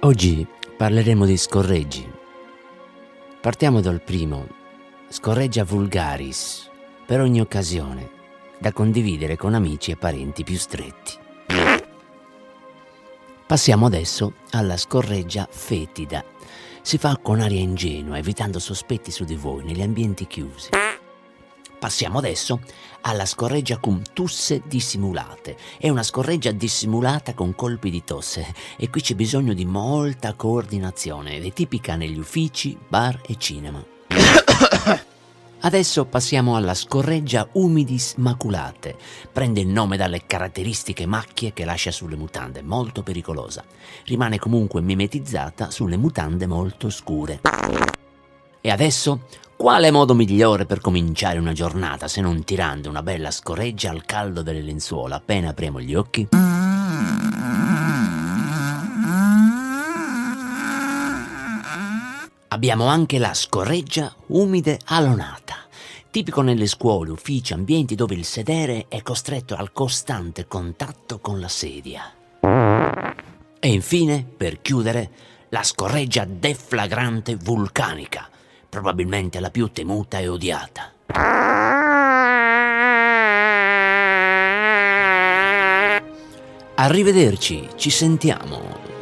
Oggi parleremo di scorreggi. Partiamo dal primo, scorreggia vulgaris, per ogni occasione, da condividere con amici e parenti più stretti. Passiamo adesso alla scorreggia fetida. Si fa con aria ingenua, evitando sospetti su di voi negli ambienti chiusi. Passiamo adesso alla scorreggia cum tusse dissimulate. È una scorreggia dissimulata con colpi di tosse e qui c'è bisogno di molta coordinazione ed è tipica negli uffici, bar e cinema. Adesso passiamo alla scorreggia humidis maculate. Prende il nome dalle caratteristiche macchie che lascia sulle mutande, molto pericolosa. Rimane comunque mimetizzata sulle mutande molto scure. E adesso, quale modo migliore per cominciare una giornata se non tirando una bella scorreggia al caldo delle lenzuola appena apriamo gli occhi? Abbiamo anche la scorreggia umide alonata, tipico nelle scuole, uffici, ambienti dove il sedere è costretto al costante contatto con la sedia. E infine, per chiudere, la scorreggia deflagrante vulcanica, probabilmente la più temuta e odiata. Arrivederci, ci sentiamo.